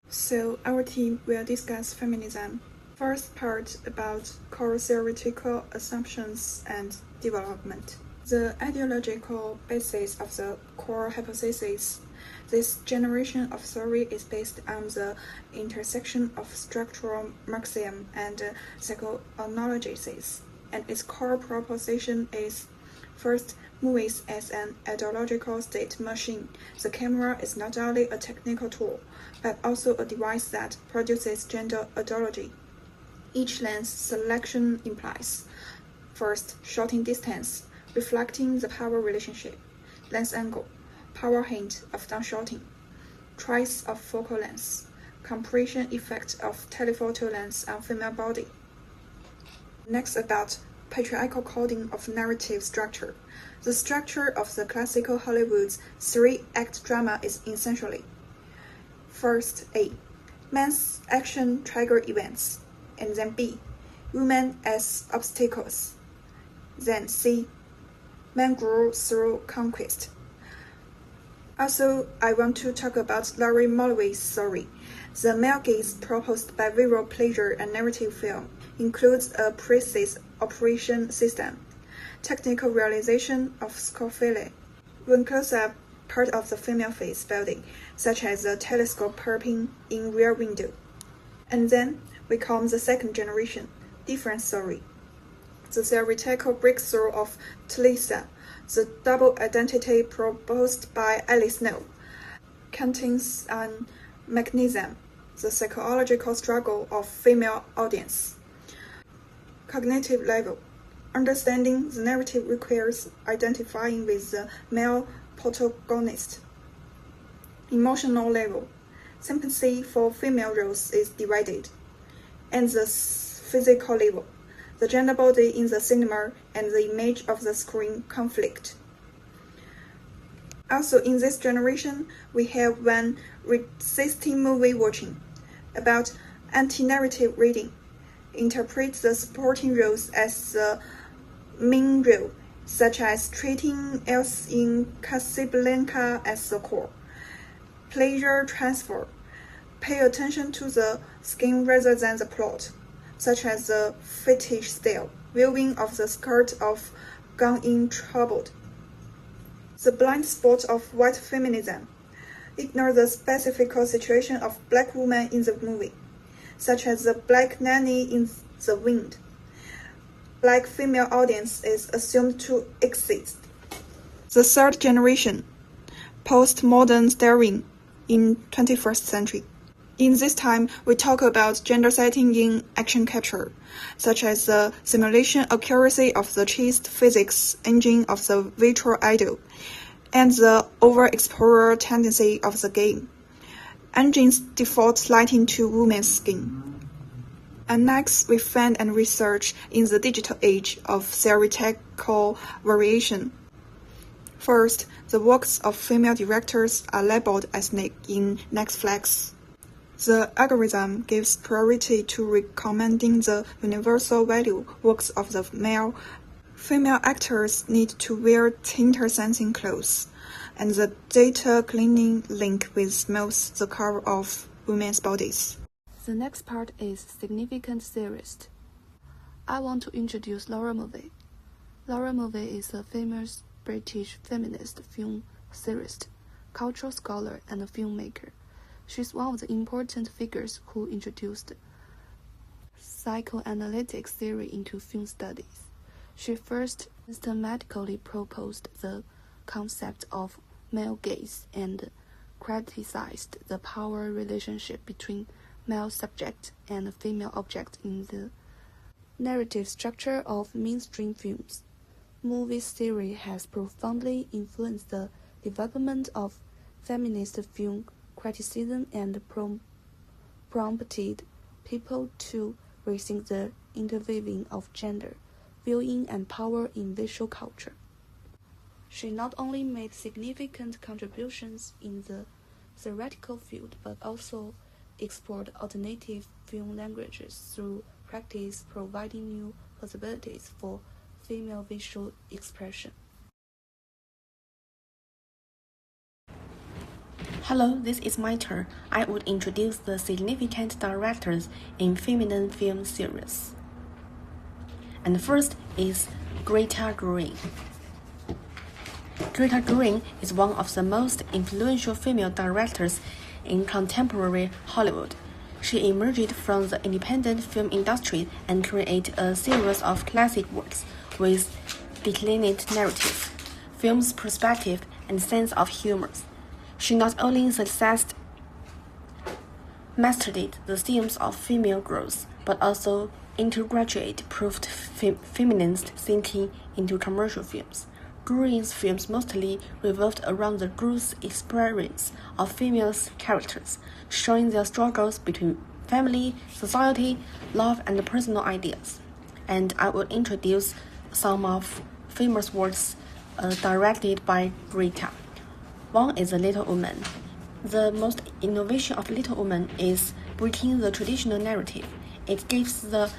So our team will discuss feminism. First part about core theoretical assumptions and development. The ideological basis of the core hypothesis. This generation of theory is based on the intersection of structural Marxism and psychoanalysis, and its core proposition is: first, movies as an ideological state machine. The camera is not only a technical tool, but also a device that produces gender ideology. Each lens selection implies: first, shooting distance, reflecting the power relationship; lens angle, power hint of downshooting; choice of focal length, compression effect of telephoto lens on female body. Next, about patriarchal coding of narrative structure. The structure of the classical Hollywood's three-act drama is essentially: first, A. Men's action trigger events, and then B. Women as obstacles, then C. Men grow through conquest. Also, I want to talk about Larry Mulvey's theory. The male gaze proposed by visual pleasure and narrative film includes a precise operation system, technical realization of scophilia, when close-up part of the female face body, such as the telescope perping in rear window. And then we come the second generation, difference theory. The theoretical breakthrough of Talisa, the double identity proposed by Alice Snow, contains an mechanism, the psychological struggle of female audience. Cognitive level. Understanding the narrative requires identifying with the male protagonist. Emotional level. Sympathy for female roles is divided. And the physical level. The gender body in the cinema and the image of the screen conflict. Also, in this generation, we have one resisting movie watching about anti-narrative reading. Interpret the supporting roles as the main role, such as treating Else in Casablanca as the core. Pleasure transfer. Pay attention to the skin rather than the plot, such as the fetish style, viewing of the skirt of Gone in Troubled. The blind spot of white feminism. Ignore the specific situation of black women in the movie, such as the black nanny in The Wind. Black female audience is assumed to exist. The third generation, postmodern staring in 21st century. In this time, we talk about gender setting in action capture, such as the simulation accuracy of the chased physics engine of the virtual idol, and the overexplorer tendency of the game. Engines default lighting to women's skin. And next, we find and research in the digital age of theoretical variation. First, the works of female directors are labeled ethnic in Netflix. The algorithm gives priority to recommending the universal value works of the male. Female actors need to wear thinner-sensing clothes, and the data cleaning link with smooths the curve of women's bodies. The next part is significant theorist. I want to introduce Laura Mulvey. Laura Mulvey is a famous British feminist film theorist, cultural scholar, and a filmmaker. She's one of the important figures who introduced psychoanalytic theory into film studies. She first systematically proposed the concept of male gaze and criticized the power relationship between male subject and female object in the narrative structure of mainstream films. Movie theory has profoundly influenced the development of feminist film criticism and prompted people to rethink the interweaving of gender, viewing, and power in visual culture. She not only made significant contributions in the theoretical field, but also explored alternative film languages through practice, providing new possibilities for female visual expression. Hello, this is my turn. I would introduce the significant directors in feminine film series. And first is Greta Gerwig. Greta Gerwig is one of the most influential female directors in contemporary Hollywood. She emerged from the independent film industry and created a series of classic works with delineated narrative, film's perspective, and sense of humor. She not only mastered the themes of female growth, but also integrated proved feminist thinking into commercial films. Gerwig's films mostly revolved around the growth experience of female characters, showing their struggles between family, society, love, and personal ideas. And I will introduce some of famous works directed by Greta. One is The Little Woman. The most innovation of Little Woman is breaking the traditional narrative. It gives the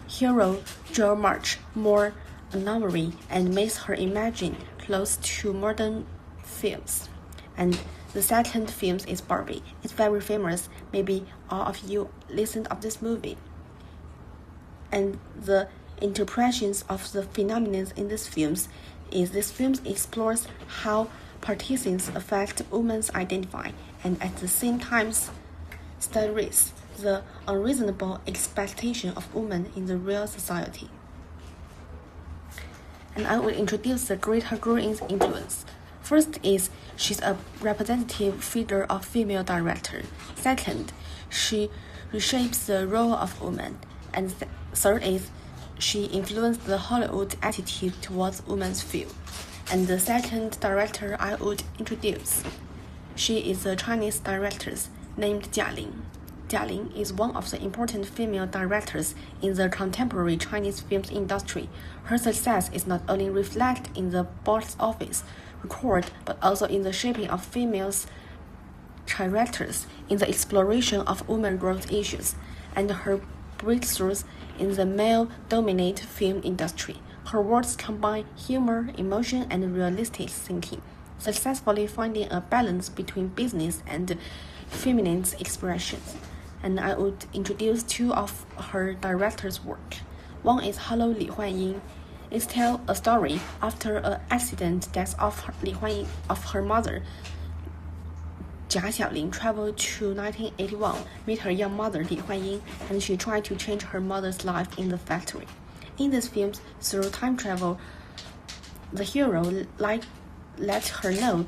hero Jo March more anomaly and makes her imagine close to modern films. And the second film is Barbie. It's very famous. Maybe all of you listened of this movie. And the interpretations of the phenomena in this film explores how partisans affect women's identity and at the same time studies the unreasonable expectation of women in the real society. And I will introduce the Greta Gerwig's influence. First is she's a representative figure of female director. Second, she reshapes the role of women. And third is she influenced the Hollywood attitude towards women's field. And the second director I would introduce, she is a Chinese director named Jia Ling. Jia Ling is one of the important female directors in the contemporary Chinese film industry. Her success is not only reflected in the box office record, but also in the shaping of female directors, in the exploration of women growth issues, and her breakthroughs in the male-dominated film industry. Her works combine humor, emotion, and realistic thinking, successfully finding a balance between business and feminine expressions. And I would introduce two of her director's work. One is Hello, Li Huanying. It tells a story after an accident death of her mother. Jia Xiaoling traveled to 1981, meet her young mother Li Huanying, and she tried to change her mother's life in the factory. In this film, through time travel, the hero let her know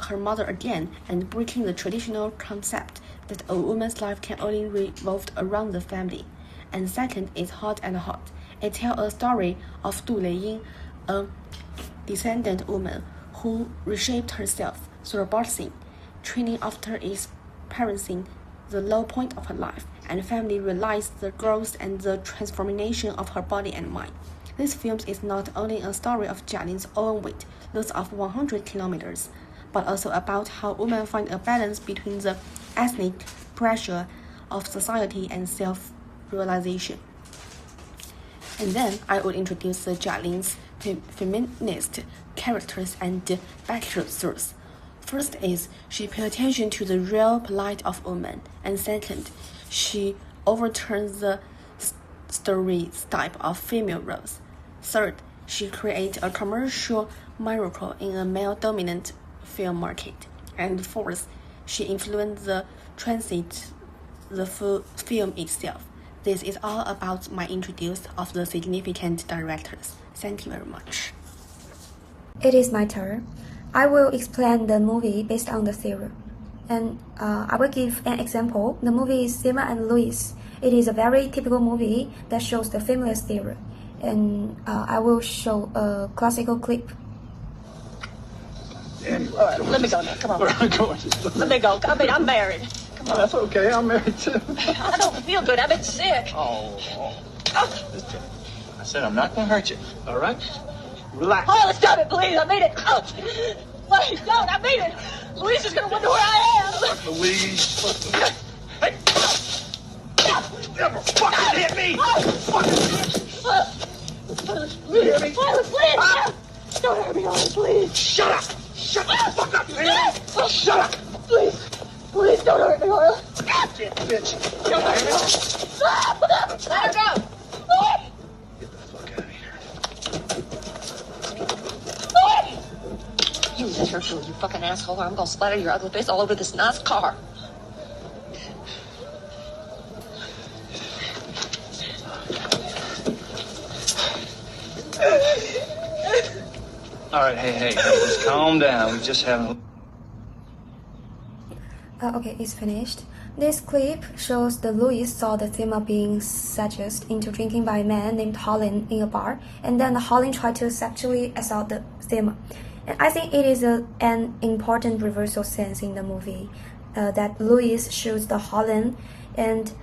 her mother again and breaking the traditional concept that a woman's life can only revolve around the family. And second is Hot and Hot. It tells a story of Du Leiying, a descendant woman who reshaped herself through boxing, training after experiencing the low point of her life, and family realized the growth and the transformation of her body and mind. This film is not only a story of Jia Ling's own weight, loss of 100 kilometers, but also about how women find a balance between the ethnic pressure of society and self-realization. And then I would introduce Jia Ling's feminist characters and breakthroughs. First is she pays attention to the real plight of women, and second, she overturns the stereotype of female roles. Third, she creates a commercial miracle in a male-dominant film market. And fourth, she influenced the film itself. This is all about my introduction of the significant directors. Thank you very much. It is my turn. I will explain the movie based on the theory. And I will give an example. The movie is Selma and Louise. It is a very typical movie that shows the feminist theory. And I will show a classical clip. All right, let me go now. Come on. Where am I going? Let me go. I mean, I'm married. Come on. That's okay. I'm married too. I don't feel good. I've been sick. Oh. I said I'm not going to hurt you. All right? Relax. Oh, stop it, please. I mean it. Oh, please don't. I mean it. Louise is going to wonder where I am. Louise. Hey. Never fucking hit me. You hear me? Please. Don't hurt me, please. Shut up. Shut the fuck up, man. Shut up. Please don't hurt me, Hoyle. Shit, bitch. Don't hurt me. Let her go. Get the fuck out of here. You let her go, you fucking asshole, or I'm gonna splatter your ugly face all over this nice car. All right, hey, just calm down. We just haven't. Okay, it's finished. This clip shows the Louis saw the Thema being seduced into drinking by a man named Holland in a bar, and then Holland tried to sexually assault the Thema. And I think it is an important reversal sense in the movie that Louis shows the Holland and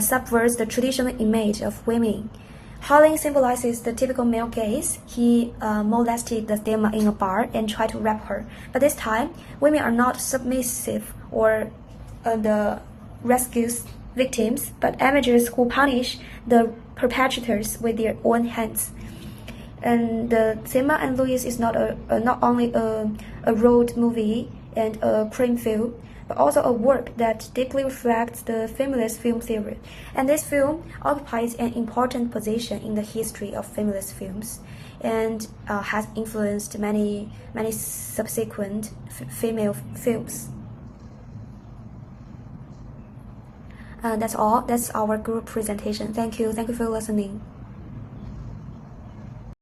subverts the traditional image of women. Holland symbolizes the typical male gaze. He molested the Thema in a bar and tried to rape her. But this time, women are not submissive or the rescues victims, but amateurs who punish the perpetrators with their own hands. And the Thema and Louis is not only a road movie and a crime film, but also a work that deeply reflects the feminist film theory. And this film occupies an important position in the history of feminist films and has influenced many subsequent female films. That's all. That's our group presentation. Thank you for listening.